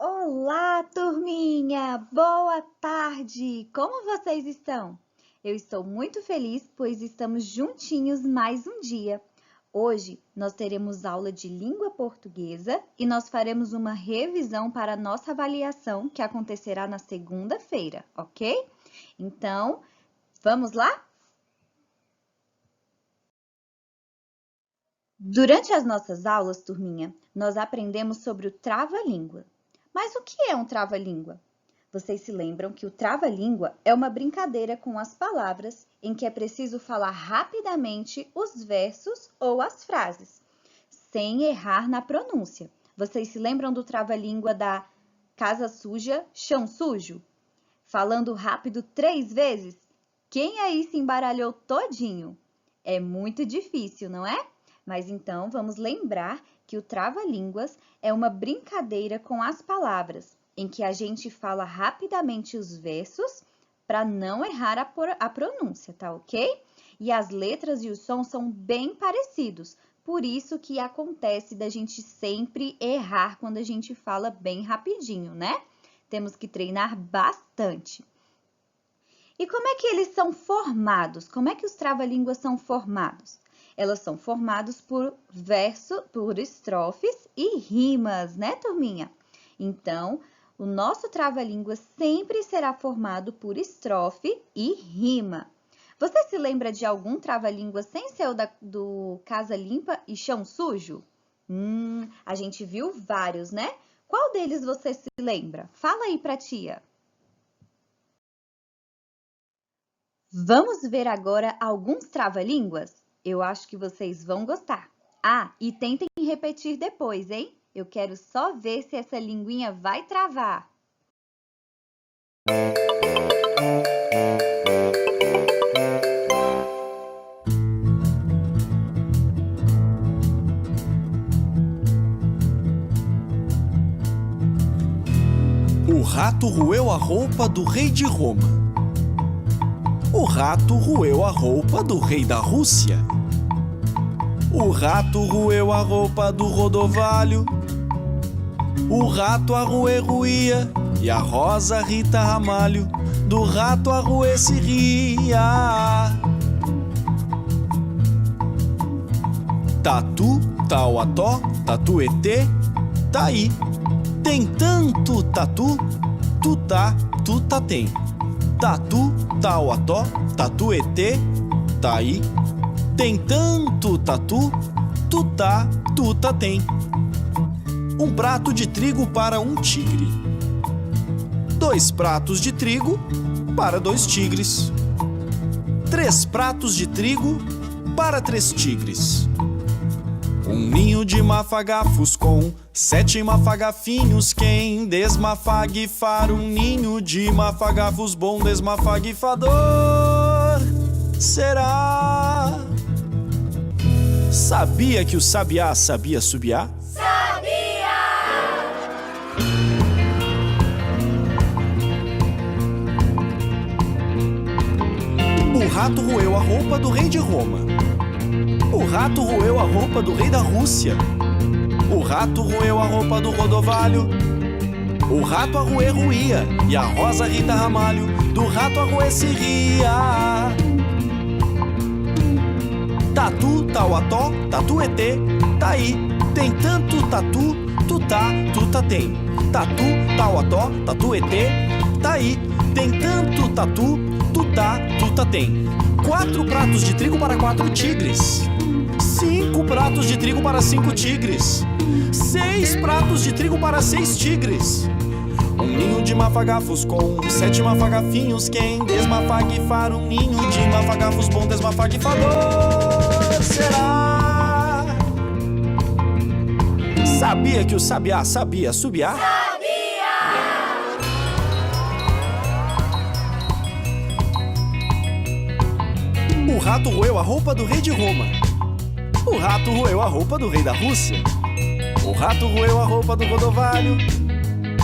Olá, turminha! Boa tarde! Como vocês estão? Eu estou muito feliz, pois estamos juntinhos mais um dia. Hoje nós teremos aula de língua portuguesa e nós faremos uma revisão para a nossa avaliação, que acontecerá na segunda-feira, ok? Então, vamos lá? Durante as nossas aulas, turminha, nós aprendemos sobre o trava-língua. Mas o que é um trava-língua? Vocês se lembram que o trava-língua é uma brincadeira com as palavras em que é preciso falar rapidamente os versos ou as frases, sem errar na pronúncia. Vocês se lembram do trava-língua da casa suja, chão sujo? Falando rápido 3 vezes? Quem aí se embaralhou todinho? É muito difícil, não é? Mas então vamos lembrar que o trava-línguas é uma brincadeira com as palavras, em que a gente fala rapidamente os versos para não errar a pronúncia, tá ok? E as letras e os sons são bem parecidos, por isso que acontece da gente sempre errar quando a gente fala bem rapidinho, né? Temos que treinar bastante. E como é que eles são formados? Como é que os trava-línguas são formados? Elas são formadas por estrofes e rimas, né, turminha? Então, o nosso trava-língua sempre será formado por estrofe e rima. Você se lembra de algum trava-língua sem ser o do Casa Limpa e Chão Sujo? A gente viu vários, né? Qual deles você se lembra? Fala aí pra tia. Vamos ver agora alguns trava-línguas? Eu acho que vocês vão gostar. Ah, e tentem repetir depois, hein? Eu quero só ver se essa linguinha vai travar. O rato roeu a roupa do rei de Roma. O rato roeu a roupa do rei da Rússia. O rato roeu a roupa do Rodovalho. O rato a roer ruía e a Rosa Rita Ramalho do rato a roer se ria. Tatu, tauató, tatuetê, taí. Tem tanto tatu, tutá, tuta tem. Tatu, tauató, tatuetê, taí. Tem tanto tatu, tutá, tuta tem. Um prato de trigo para um tigre. 2 pratos de trigo para 2 tigres. 3 pratos de trigo para 3 tigres. Um ninho de mafagafos com 7 mafagafinhos. Quem desmafagifar um ninho de mafagafos, bom desmafagifador será. Sabia que o sabiá sabia subiar? Sabia! O rato roeu a roupa do rei de Roma. O rato roeu a roupa do rei da Rússia. O rato roeu a roupa do Rodovalho. O rato a roer ruía e a Rosa Rita Ramalho do rato a roer se ria. Tatu, tauató, tatuetê, taí. Tem tanto tatu, tutá, tuta tem. Tatu, tauató, tatuetê, taí. Tem tanto tatu, tutá, tuta tem. 4 pratos de trigo para 4 tigres. 5 pratos de trigo para 5 tigres. 6 pratos de trigo para 6 tigres. Um ninho de mafagafos com 7 mafagafinhos. Quem desmafagifar um ninho de mafagafos, bom desmafagifador será. Sabia que o sabiá sabia subiar? Sabia! O rato roeu a roupa do rei de Roma. O rato roeu a roupa do rei da Rússia. O rato roeu a roupa do Rodovalho.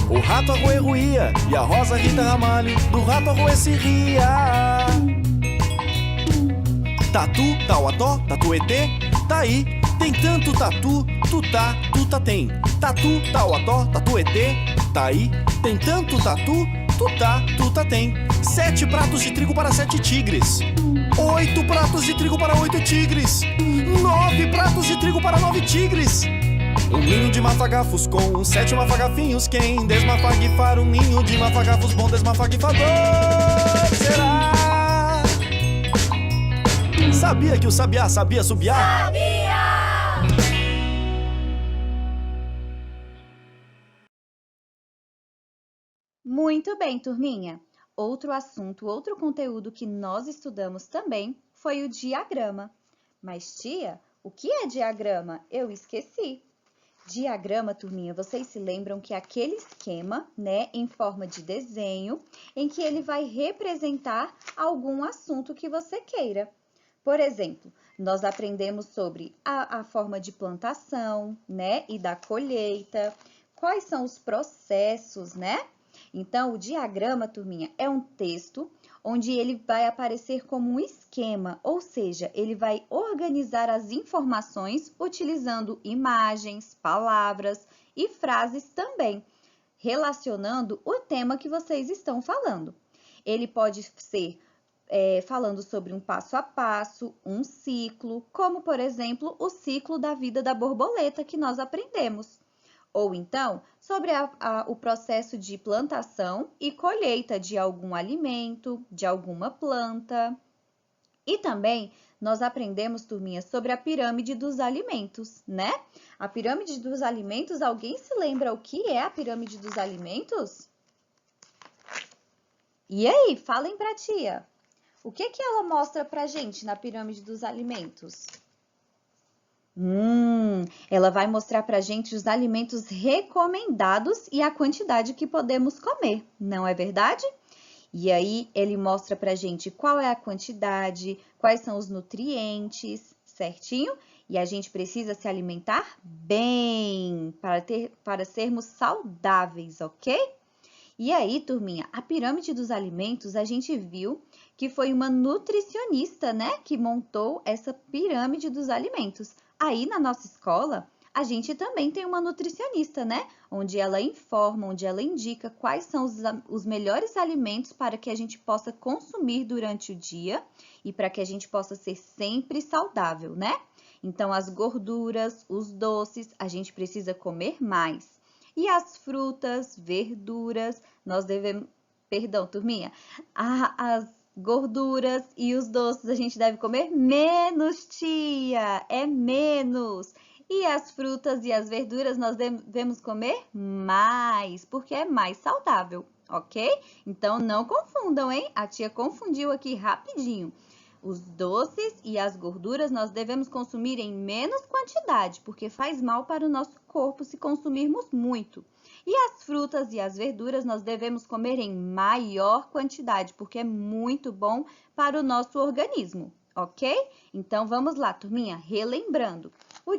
O rato a roer ruía e a Rosa Rita Ramalho do rato a roer se ria. Tatu, tauató, tatuetê, taí. Tem tanto tatu, tutá, tuta tem. Tatu, tauató, tatuetê, taí. Tem tanto tatu, tutá tem. 7 pratos de trigo para 7 tigres. 8 pratos de trigo para 8 tigres. 9 pratos de trigo para 9 tigres. Um ninho de mafagafos com 7 mafagafinhos. Quem desmafagifar um ninho de mafagafos, bom desmafagifador será. Sabia que o sabiá sabia subiar? Sabia! Muito bem, turminha! Outro assunto, outro conteúdo que nós estudamos também foi o diagrama. Mas, tia, o que é diagrama? Eu esqueci. Diagrama, turminha, vocês se lembram que é aquele esquema, né, em forma de desenho, em que ele vai representar algum assunto que você queira. Por exemplo, nós aprendemos sobre a forma de plantação, né, e da colheita, quais são os processos, né? Então, o diagrama, turminha, é um texto onde ele vai aparecer como um esquema, ou seja, ele vai organizar as informações utilizando imagens, palavras e frases também, relacionando o tema que vocês estão falando. Ele pode ser falando sobre um passo a passo, um ciclo, como, por exemplo, o ciclo da vida da borboleta que nós aprendemos. Ou então, sobre o processo de plantação e colheita de algum alimento, de alguma planta. E também nós aprendemos, turminha, sobre a pirâmide dos alimentos, né? A pirâmide dos alimentos, alguém se lembra o que é a pirâmide dos alimentos? E aí, falem pra tia. O que ela mostra pra gente na pirâmide dos alimentos? Ela vai mostrar pra gente os alimentos recomendados e a quantidade que podemos comer, não é verdade? E aí, ele mostra pra gente qual é a quantidade, quais são os nutrientes, certinho? E a gente precisa se alimentar bem para sermos saudáveis, ok? E aí, turminha, a pirâmide dos alimentos, a gente viu que foi uma nutricionista, né, que montou essa pirâmide dos alimentos. Aí, na nossa escola, a gente também tem uma nutricionista, né? Onde ela informa, onde ela indica quais são os melhores alimentos para que a gente possa consumir durante o dia e para que a gente possa ser sempre saudável, né? Então, as gorduras, os doces, a gente precisa comer mais. E as frutas, verduras, nós devemos... Perdão, turminha. As gorduras e os doces a gente deve comer menos, tia, é menos. E as frutas e as verduras nós devemos comer mais, porque é mais saudável, ok? Então, não confundam, hein? A tia confundiu aqui rapidinho. Os doces e as gorduras nós devemos consumir em menos quantidade, porque faz mal para o nosso corpo se consumirmos muito. E as frutas e as verduras nós devemos comer em maior quantidade, porque é muito bom para o nosso organismo, ok? Então, vamos lá, turminha, relembrando. O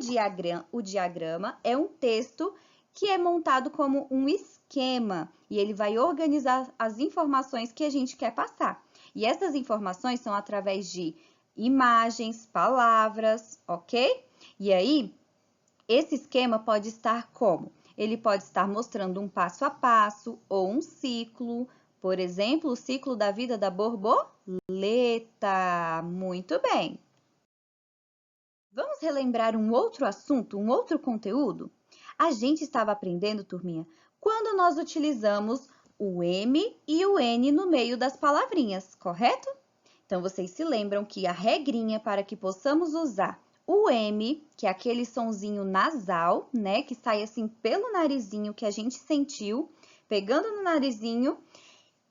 diagrama é um texto que é montado como um esquema e ele vai organizar as informações que a gente quer passar. E essas informações são através de imagens, palavras, ok? E aí, esse esquema pode estar como? Ele pode estar mostrando um passo a passo ou um ciclo. Por exemplo, o ciclo da vida da borboleta. Muito bem. Vamos relembrar um outro assunto, um outro conteúdo? A gente estava aprendendo, turminha, quando nós utilizamos o M e o N no meio das palavrinhas, correto? Então, vocês se lembram que a regrinha para que possamos usar o M, que é aquele sonzinho nasal, né, que sai assim pelo narizinho que a gente sentiu, pegando no narizinho,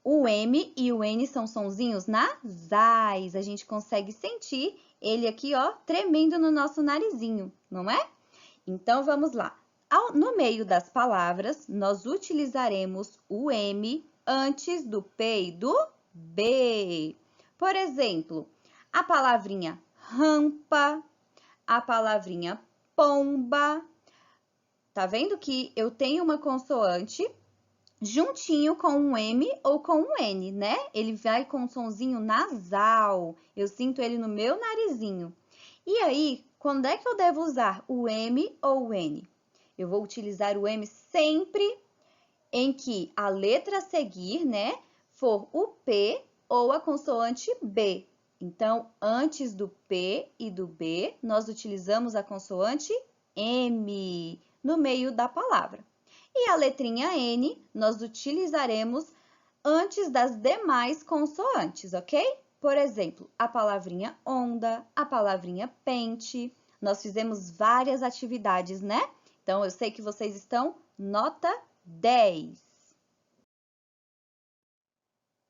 o M e o N são sonzinhos nasais, a gente consegue sentir ele aqui, ó, tremendo no nosso narizinho, não é? Então, vamos lá. No meio das palavras, nós utilizaremos o M antes do P e do B. Por exemplo, a palavrinha rampa, a palavrinha pomba. Tá vendo que eu tenho uma consoante juntinho com um M ou com um N, né? Ele vai com um sonzinho nasal. Eu sinto ele no meu narizinho. E aí, quando é que eu devo usar o M ou o N? Eu vou utilizar o M sempre em que a letra a seguir, né, for o P ou a consoante B. Então, antes do P e do B, nós utilizamos a consoante M no meio da palavra. E a letrinha N, nós utilizaremos antes das demais consoantes, ok? Por exemplo, a palavrinha onda, a palavrinha pente. Nós fizemos várias atividades, né? Então, eu sei que vocês estão nota 10.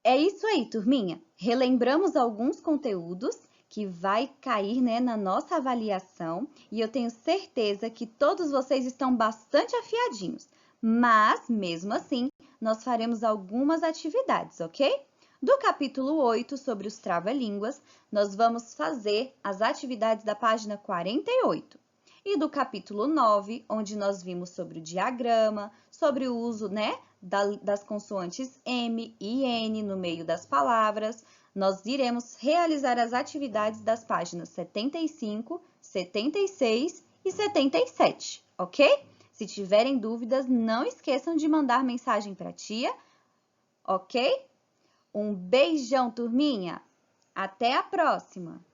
É isso aí, turminha. Relembramos alguns conteúdos que vai cair, né, na nossa avaliação e eu tenho certeza que todos vocês estão bastante afiadinhos. Mas, mesmo assim, nós faremos algumas atividades, ok? Do capítulo 8, sobre os trava-línguas, nós vamos fazer as atividades da página 48. E do capítulo 9, onde nós vimos sobre o diagrama, sobre o uso, né, das consoantes M e N no meio das palavras, nós iremos realizar as atividades das páginas 75, 76 e 77, ok? Se tiverem dúvidas, não esqueçam de mandar mensagem para a tia, ok? Um beijão, turminha! Até a próxima!